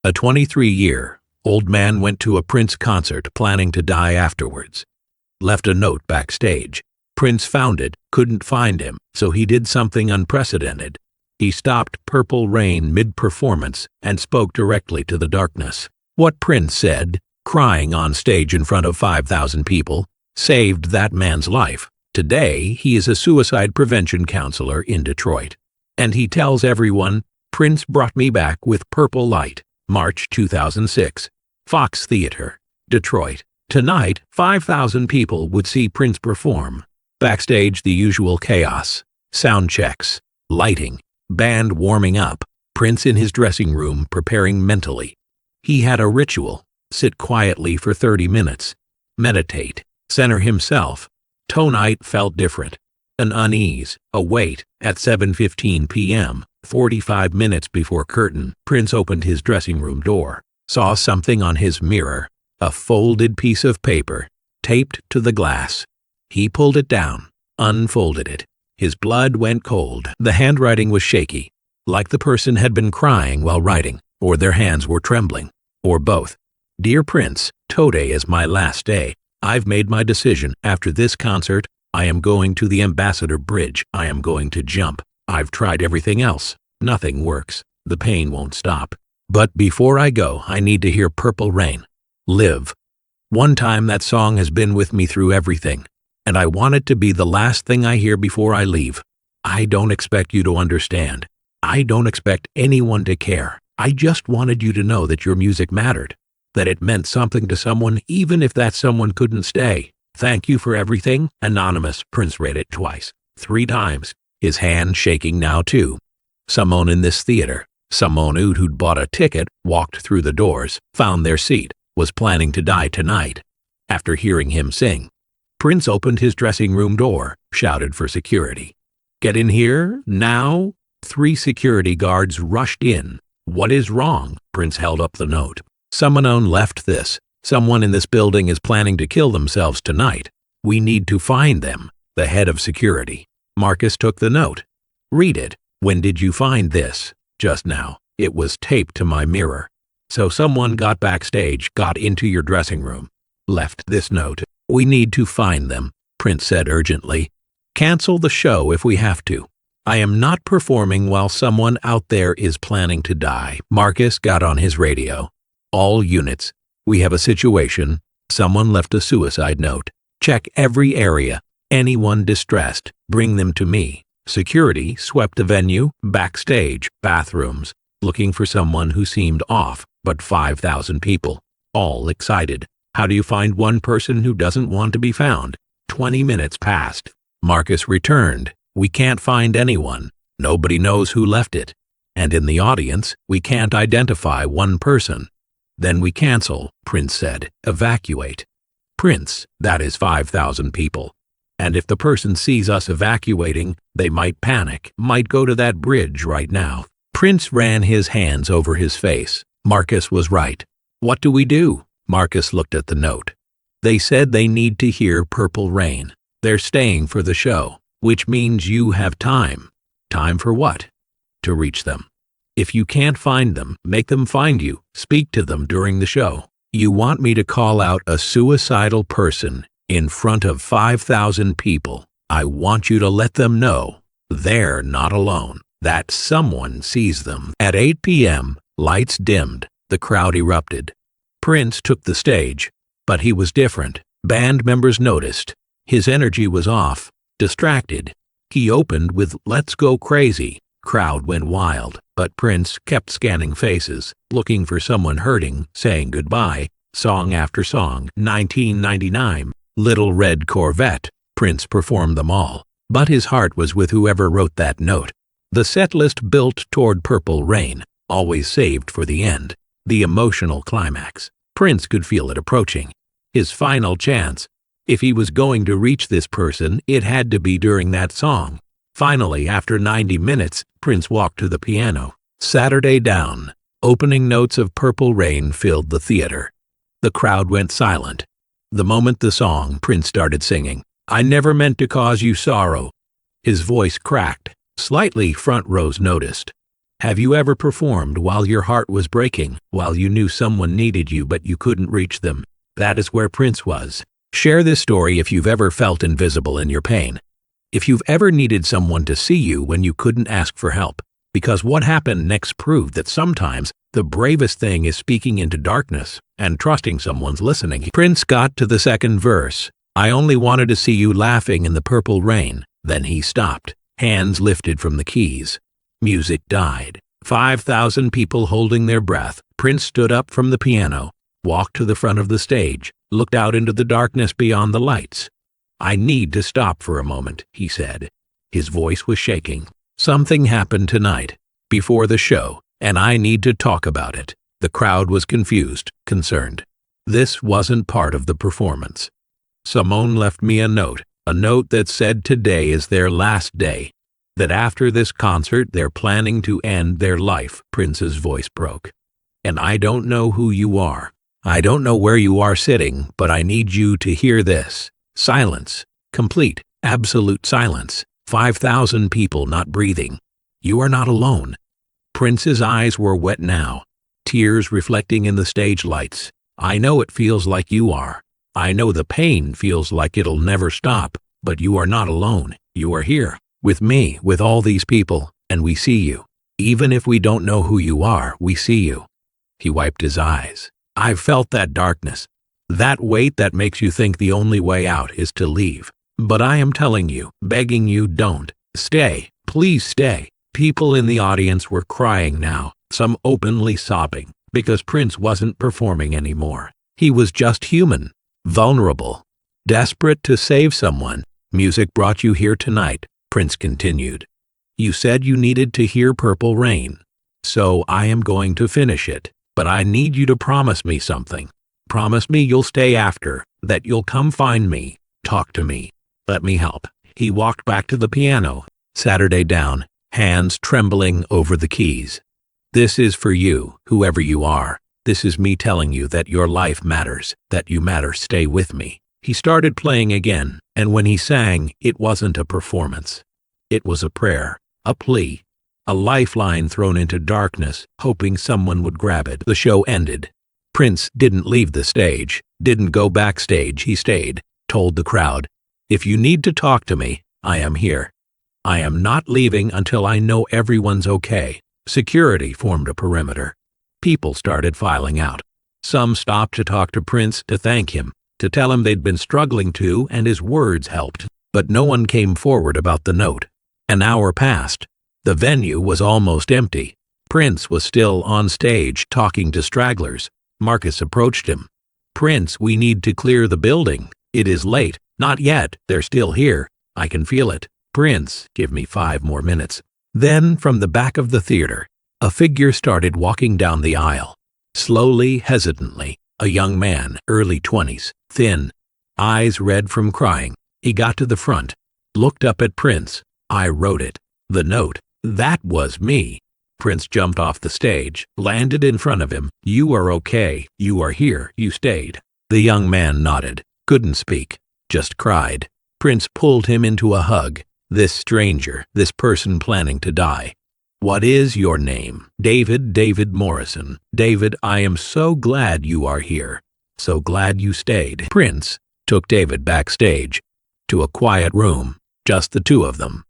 A 23-year-old man went to a Prince concert planning to die afterwards. Left a note backstage. Prince found it, couldn't find him, so he did something unprecedented. He stopped Purple Rain mid-performance and spoke directly to the darkness. What Prince said, crying on stage in front of 5,000 people, saved that man's life. Today, he is a suicide prevention counselor in Detroit. And he tells everyone, "Prince brought me back with purple light." March 2006. Fox Theater, Detroit. Tonight, 5,000 people would see Prince perform. Backstage, the usual chaos. Sound checks, lighting, band warming up, Prince in his dressing room preparing mentally. He had a ritual: sit quietly for 30 minutes, meditate, center himself. Tonight felt different. An unease, a weight. At 7:15 p.m., 45 minutes before curtain, Prince opened his dressing room door, saw something on his mirror, a folded piece of paper, taped to the glass. He pulled it down, unfolded it. His blood went cold. The handwriting was shaky, like the person had been crying while writing, or their hands were trembling, or both. "Dear Prince, today is my last day. I've made my decision. After this concert, I am going to the Ambassador Bridge. I am going to jump. I've tried everything else. Nothing works. The pain won't stop. But before I go, I need to hear Purple Rain. Live. One time that song has been with me through everything, and I want it to be the last thing I hear before I leave. I don't expect you to understand. I don't expect anyone to care. I just wanted you to know that your music mattered, that it meant something to someone even if that someone couldn't stay. Thank you for everything." Anonymous. Prince read it twice, 3 times, his hand shaking now too. Someone in this theater, someone who'd bought a ticket, walked through the doors, found their seat, was planning to die tonight. After hearing him sing, Prince opened his dressing room door, shouted for security. "Get in here, now!" 3 security guards rushed in. "What is wrong?" Prince held up the note. "Someone left this. Someone in this building is planning to kill themselves tonight. We need to find them." The head of security, Marcus, took the note. "Read it. When did you find this?" "Just now. It was taped to my mirror." "So someone got backstage, got into your dressing room, left this note." "We need to find them," Prince said urgently. "Cancel the show if we have to. I am not performing while someone out there is planning to die." Marcus got on his radio. "All units, we have a situation. Someone left a suicide note. Check every area. Anyone distressed, bring them to me." Security swept the venue, backstage, bathrooms, looking for someone who seemed off, but 5,000 people, all excited. How do you find one person who doesn't want to be found? 20 minutes passed. Marcus returned. "We can't find anyone. Nobody knows who left it. And in the audience, we can't identify one person." "Then we cancel," Prince said. "Evacuate." "Prince, that is 5,000 people. And if the person sees us evacuating, they might panic, might go to that bridge right now." Prince ran his hands over his face. Marcus was right. "What do we do?" Marcus looked at the note. "They said they need to hear Purple Rain. They're staying for the show, which means you have time." "Time for what?" "To reach them. If you can't find them, make them find you. Speak to them during the show." "You want me to call out a suicidal person in front of 5,000 people? I want you to let them know they're not alone, that someone sees them." At 8 p.m., lights dimmed. The crowd erupted. Prince took the stage, but he was different. Band members noticed. His energy was off, distracted. He opened with "Let's Go Crazy." Crowd went wild, but Prince kept scanning faces, looking for someone hurting, saying goodbye, song after song. 1999, Little Red Corvette. Prince performed them all, but his heart was with whoever wrote that note. The set list built toward Purple Rain, always saved for the end, the emotional climax. Prince could feel it approaching. His final chance. If he was going to reach this person, it had to be during that song. Finally, after 90 minutes, Prince walked to the piano. "Saturday Down." Opening notes of Purple Rain filled the theater. The crowd went silent. The moment the song, Prince started singing, "I Never Meant to Cause You Sorrow." His voice cracked. Slightly. Front rows noticed. Have you ever performed while your heart was breaking, while you knew someone needed you but you couldn't reach them? That is where Prince was. Share this story if you've ever felt invisible in your pain. If you've ever needed someone to see you when you couldn't ask for help. Because what happened next proved that sometimes the bravest thing is speaking into darkness and trusting someone's listening. Prince got to the second verse. I only wanted to see you laughing in the purple rain. Then he stopped. Hands lifted from the keys. Music died. 5,000 people holding their breath. Prince stood up from the piano, walked to the front of the stage, looked out into the darkness beyond the lights. I need to stop for a moment, he said. His voice was shaking. Something happened tonight, before the show, and I need to talk about it. The crowd was confused, concerned. This wasn't part of the performance. Someone left me a note that said today is their last day. That after this concert they're planning to end their life. Prince's voice broke. And I don't know who you are. I don't know where you are sitting, but I need you to hear this. Silence. Complete, absolute silence. 5,000 people not breathing. You are not alone. Prince's eyes were wet now, tears reflecting in the stage lights. I know it feels like you are. I know the pain feels like it'll never stop, but you are not alone. You are here. With me, with all these people, and we see you. Even if we don't know who you are, we see you. He wiped his eyes. I've felt that darkness. That weight that makes you think the only way out is to leave. But I am telling you, begging you, don't. Stay. Please stay. People in the audience were crying now, some openly sobbing, because Prince wasn't performing anymore. He was just human, vulnerable, desperate to save someone. Music brought you here tonight. Prince continued. You said you needed to hear Purple Rain. So I am going to finish it. But I need you to promise me something. Promise me you'll stay after, that you'll come find me, talk to me, let me help. He walked back to the piano, Saturday down, hands trembling over the keys. This is for you, whoever you are. This is me telling you that your life matters, that you matter. Stay with me. He started playing again, and when he sang, it wasn't a performance. It was a prayer, a plea, a lifeline thrown into darkness, hoping someone would grab it. The show ended. Prince didn't leave the stage, didn't go backstage. He stayed, told the crowd, if you need to talk to me, I am here. I am not leaving until I know everyone's okay. Security formed a perimeter. People started filing out. Some stopped to talk to Prince, to thank him, to tell him they'd been struggling too, and his words helped. But no one came forward about the note. An hour passed. The venue was almost empty. Prince was still on stage talking to stragglers. Marcus approached him. Prince, we need to clear the building. It is late. Not yet. They're still here. I can feel it. Prince, give me 5 more minutes. Then, from the back of the theater, a figure started walking down the aisle. Slowly, hesitantly. A young man, early 20s, thin, eyes red from crying. He got to the front, looked up at Prince. I wrote it. The note. That was me. Prince jumped off the stage, landed in front of him. You are okay. You are here. You stayed. The young man nodded, couldn't speak, just cried. Prince pulled him into a hug. This stranger, this person planning to die. What is your name? David Morrison. David, I am so glad you are here. So glad you stayed. Prince took David backstage, to a quiet room, just the two of them.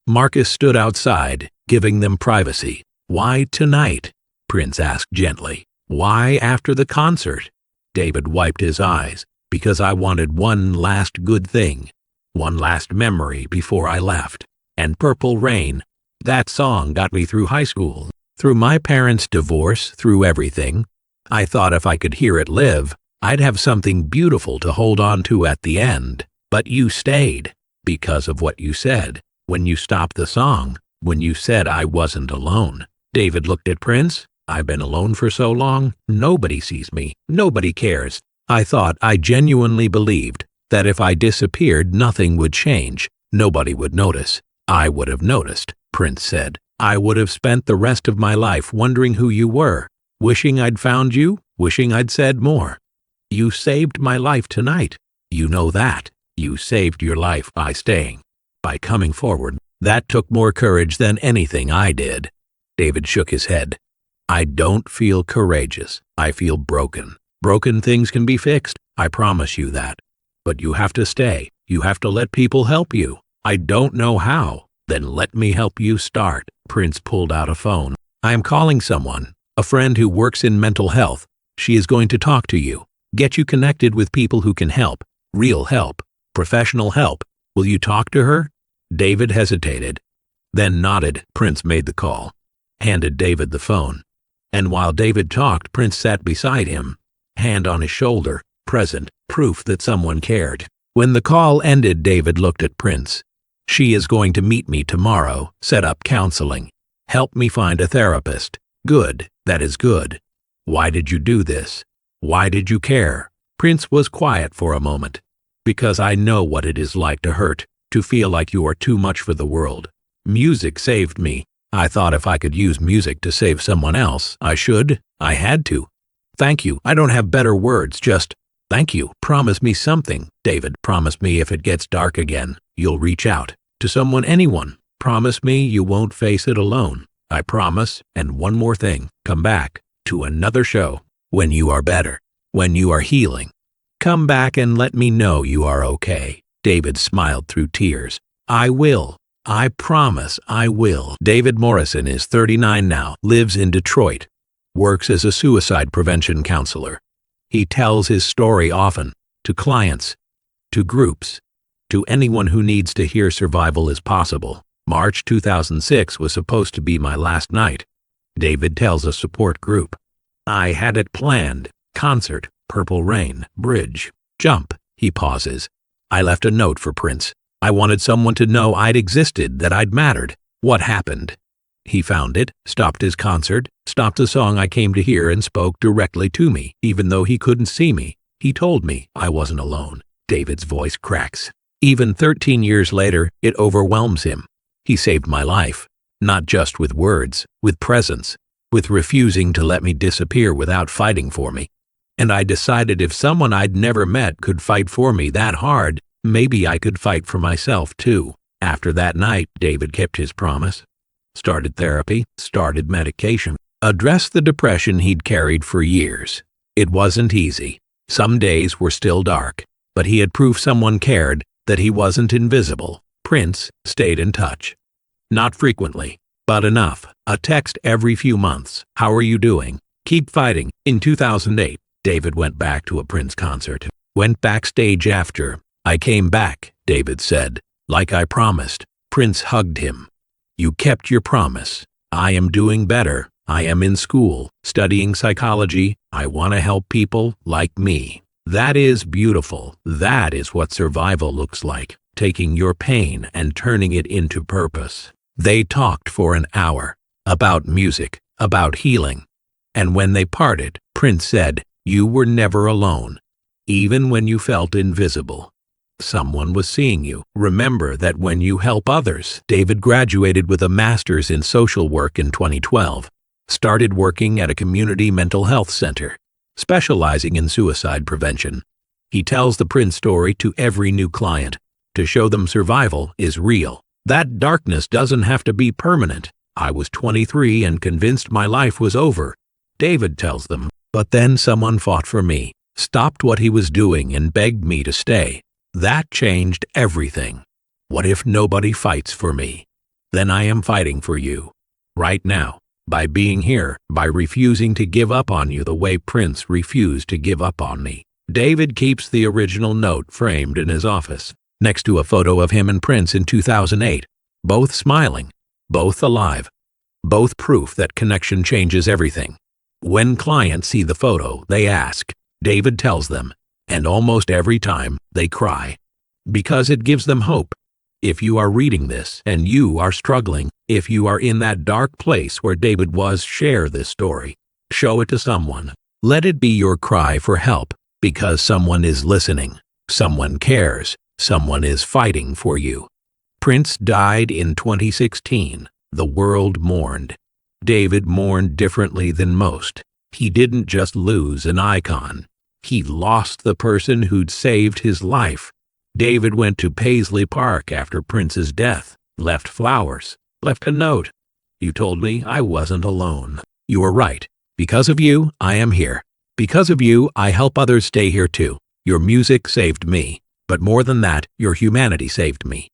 Marcus stood outside, giving them privacy. Why tonight? Prince asked gently. Why after the concert? David wiped his eyes. Because I wanted one last good thing. One last memory before I left. And Purple Rain. That song got me through high school. Through my parents' divorce, through everything. I thought if I could hear it live, I'd have something beautiful to hold on to at the end. But you stayed. Because of what you said. When you stopped the song. When you said I wasn't alone. David looked at Prince. I've been alone for so long. Nobody sees me. Nobody cares. I genuinely believed that if I disappeared, nothing would change. Nobody would notice. I would have noticed, Prince said. I would have spent the rest of my life wondering who you were, wishing I'd found you, wishing I'd said more. You saved my life tonight. You know that. You saved your life by staying, by coming forward. That took more courage than anything I did. David shook his head. I don't feel courageous. I feel broken. Broken things can be fixed. I promise you that. But you have to stay. You have to let people help you. I don't know how. Then let me help you start. Prince pulled out a phone. I am calling someone, a friend who works in mental health. She is going to talk to you, get you connected with people who can help, real help, professional help. Will you talk to her? David hesitated, then nodded. Prince made the call, handed David the phone. And while David talked, Prince sat beside him, hand on his shoulder, present, proof that someone cared. When the call ended, David looked at Prince. She is going to meet me tomorrow, set up counseling. Help me find a therapist. Good, that is good. Why did you do this? Why did you care? Prince was quiet for a moment. Because I know what it is like to hurt, to feel like you are too much for the world. Music saved me. I thought if I could use music to save someone else, I should. I had to. Thank you. I don't have better words, just thank you. Promise me something, David. Promise me if it gets dark again, you'll reach out to someone, anyone. Promise me you won't face it alone. I promise. And one more thing, come back to another show when you are better, when you are healing. Come back and let me know you are okay. David smiled through tears. I will. I promise I will. David Morrison is 39 now, lives in Detroit, works as a suicide prevention counselor. He tells his story often, to clients, to groups, to anyone who needs to hear survival is possible. March 2006 was supposed to be my last night. David tells a support group. I had it planned. Concert, Purple Rain, Bridge, Jump. He pauses. I left a note for Prince. I wanted someone to know I'd existed, that I'd mattered. What happened? He found it, stopped his concert, stopped the song I came to hear, and spoke directly to me. Even though he couldn't see me, he told me I wasn't alone. David's voice cracks. Even 13 years later, it overwhelms him. He saved my life, not just with words, with presence, with refusing to let me disappear without fighting for me. And I decided if someone I'd never met could fight for me that hard, maybe I could fight for myself too. After that night, David kept his promise. Started therapy, started medication, addressed the depression he'd carried for years. It wasn't easy. Some days were still dark, but he had proof someone cared, that he wasn't invisible. Prince stayed in touch. Not frequently, but enough. A text every few months. How are you doing? Keep fighting. In 2008, David went back to a Prince concert. Went backstage after. I came back, David said, like I promised. Prince hugged him. You kept your promise. I am doing better. I am in school, studying psychology. I want to help people like me. That is beautiful. That is what survival looks like, taking your pain and turning it into purpose. They talked for an hour, about music, about healing. And when they parted, Prince said, you were never alone, even when you felt invisible. Someone was seeing you. Remember that when you help others. David graduated with a master's in social work in 2012, started working at a community mental health center, specializing in suicide prevention. He tells the Prince story to every new client, to show them survival is real. That darkness doesn't have to be permanent. I was 23 and convinced my life was over, David tells them. But then someone fought for me, stopped what he was doing and begged me to stay. That changed everything. What if nobody fights for me? Then I am fighting for you. Right now. By being here, by refusing to give up on you the way Prince refused to give up on me. David keeps the original note framed in his office, next to a photo of him and Prince in 2008, both smiling, both alive, both proof that connection changes everything. When clients see the photo, they ask. David tells them, and almost every time, they cry. Because it gives them hope. If you are reading this and you are struggling, if you are in that dark place where David was, share this story. Show it to someone. Let it be your cry for help, because someone is listening, someone cares, someone is fighting for you. Prince died in 2016. The world mourned. David mourned differently than most. He didn't just lose an icon. He lost the person who'd saved his life. David went to Paisley Park after Prince's death, left flowers, left a note. You told me I wasn't alone. You were right. Because of you, I am here. Because of you, I help others stay here too. Your music saved me. But more than that, your humanity saved me.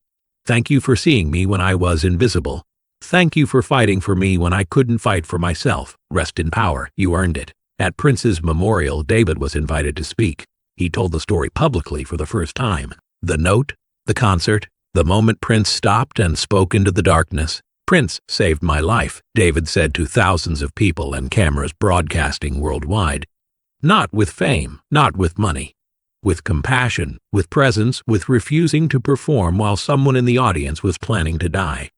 Thank you for seeing me when I was invisible. Thank you for fighting for me when I couldn't fight for myself. Rest in power. You earned it. At Prince's memorial, David was invited to speak. He told the story publicly for the first time. The note, the concert, the moment Prince stopped and spoke into the darkness. Prince saved my life, David said to thousands of people and cameras broadcasting worldwide. Not with fame, not with money. With compassion, with presence, with refusing to perform while someone in the audience was planning to die.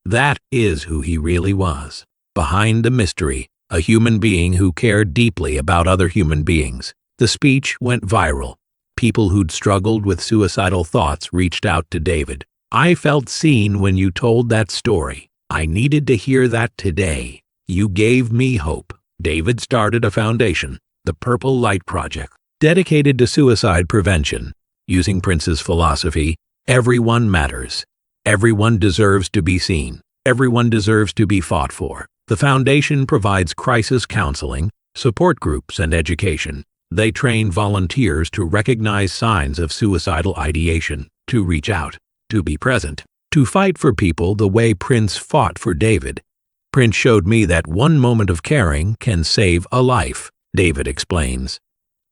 That is who he really was. Behind the mystery, a human being who cared deeply about other human beings. The speech went viral. People who'd struggled with suicidal thoughts reached out to David. I felt seen when you told that story. I needed to hear that today. You gave me hope. David started a foundation, the Purple Light Project, dedicated to suicide prevention. Using Prince's philosophy, everyone matters. Everyone deserves to be seen. Everyone deserves to be fought for. The foundation provides crisis counseling, support groups, and education. They train volunteers to recognize signs of suicidal ideation, to reach out, to be present, to fight for people the way Prince fought for David. Prince showed me that one moment of caring can save a life, David explains.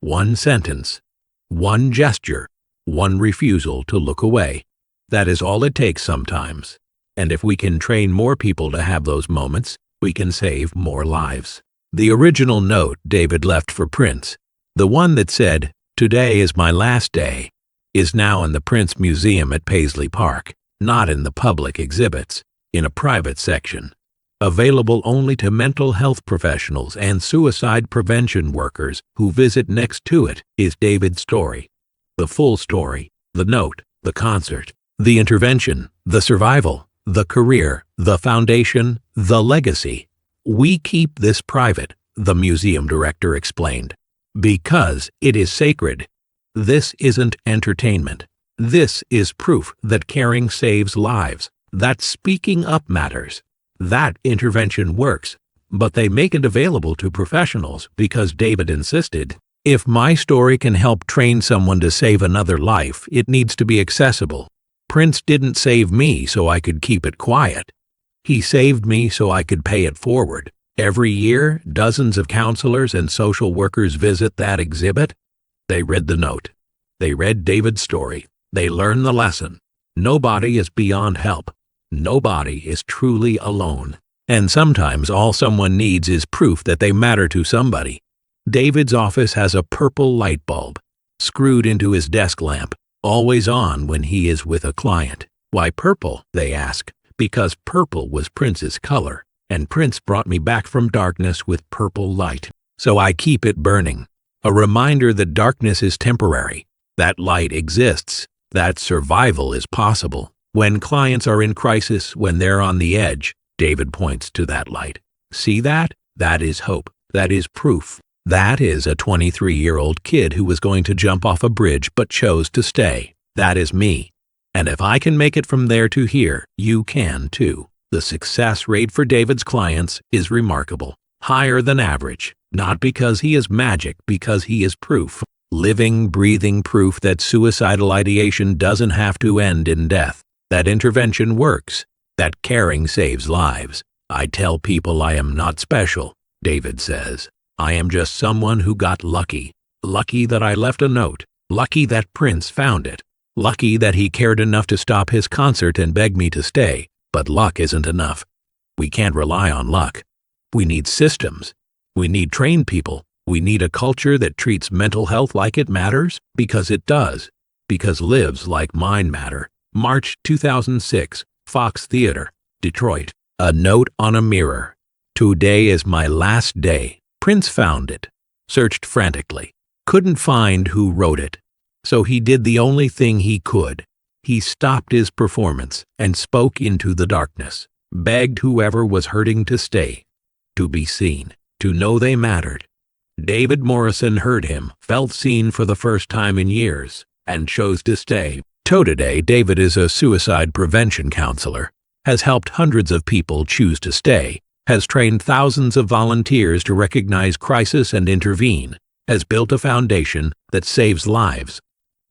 One sentence, one gesture, one refusal to look away. That is all it takes sometimes. And if we can train more people to have those moments, we can save more lives. The original note David left for Prince, the one that said, "Today is my last day," is now in the Prince Museum at Paisley Park, not in the public exhibits, in a private section. Available only to mental health professionals and suicide prevention workers who visit next to it is David's story. The full story, the note, the concert, the intervention, the survival, the career, the foundation, the legacy. We keep this private, the museum director explained, because it is sacred. This isn't entertainment. This is proof that caring saves lives, that speaking up matters, that intervention works. But they make it available to professionals because David insisted, if my story can help train someone to save another life, it needs to be accessible. Prince didn't save me so I could keep it quiet. He saved me so I could pay it forward. Every year, dozens of counselors and social workers visit that exhibit. They read the note. They read David's story. They learn the lesson. Nobody is beyond help. Nobody is truly alone. And sometimes all someone needs is proof that they matter to somebody. David's office has a purple light bulb screwed into his desk lamp, always on when he is with a client. Why purple, they ask. Because purple was Prince's color, and Prince brought me back from darkness with purple light. So I keep it burning. A reminder that darkness is temporary, that light exists, that survival is possible. When clients are in crisis, when they're on the edge, David points to that light. See that? That is hope. That is proof. That is a 23-year-old kid who was going to jump off a bridge but chose to stay. That is me. And if I can make it from there to here, you can too. The success rate for David's clients is remarkable. Higher than average. Not because he is magic, because he is proof. Living, breathing proof that suicidal ideation doesn't have to end in death. That intervention works. That caring saves lives. I tell people I am not special, David says. I am just someone who got lucky. Lucky that I left a note. Lucky that Prince found it. Lucky that he cared enough to stop his concert and beg me to stay. But luck isn't enough. We can't rely on luck. We need systems. We need trained people. We need a culture that treats mental health like it matters, because it does. Because lives like mine matter. March 2006, Fox Theater, Detroit. A note on a mirror. Today is my last day. Prince found it. Searched frantically. Couldn't find who wrote it. So he did the only thing he could. He stopped his performance and spoke into the darkness. Begged whoever was hurting to stay. To be seen. To know they mattered. David Morrison heard him, felt seen for the first time in years, and chose to stay. Today, David is a suicide prevention counselor. has helped hundreds of people choose to stay, has trained thousands of volunteers to recognize crisis and intervene, has built a foundation that saves lives.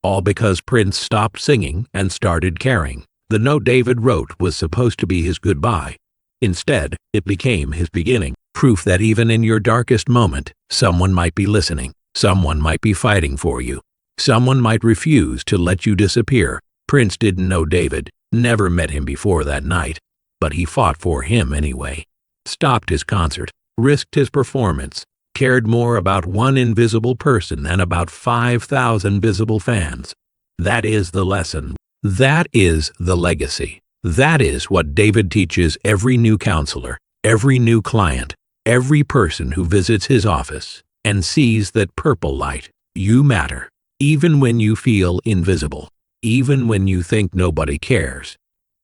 All because Prince stopped singing and started caring. The note David wrote was supposed to be his goodbye. Instead, it became his beginning. Proof that even in your darkest moment, someone might be listening. Someone might be fighting for you. Someone might refuse to let you disappear. Prince didn't know David, never met him before that night, but he fought for him anyway. Stopped his concert, risked his performance, cared more about one invisible person than about 5,000 visible fans. That is the lesson. That is the legacy. That is what David teaches every new counselor, every new client, every person who visits his office and sees that purple light. You matter, even when you feel invisible, even when you think nobody cares.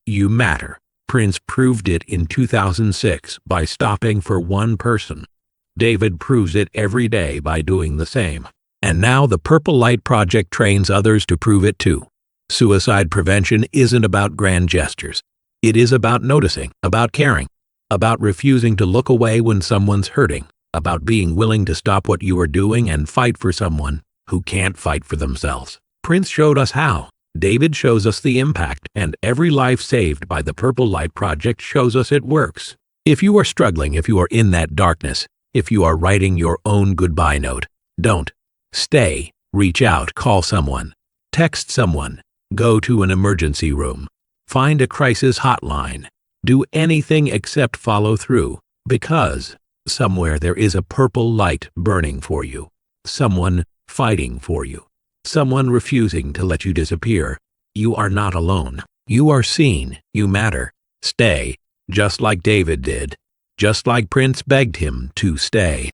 You matter. Prince proved it in 2006 by stopping for one person. David proves it every day by doing the same. And now the Purple Light Project trains others to prove it too. Suicide prevention isn't about grand gestures. It is about noticing, about caring, about refusing to look away when someone's hurting, about being willing to stop what you are doing and fight for someone who can't fight for themselves. Prince showed us how. David shows us the impact, and every life saved by the Purple Light Project shows us it works. If you are struggling, if you are in that darkness, if you are writing your own goodbye note, don't. Stay. Reach out. Call someone. Text someone. Go to an emergency room. Find a crisis hotline. Do anything except follow through, because somewhere there is a purple light burning for you. Someone fighting for you. Someone refusing to let you disappear. You are not alone. You are seen. You matter. Stay, just like David did, just like Prince begged him to stay.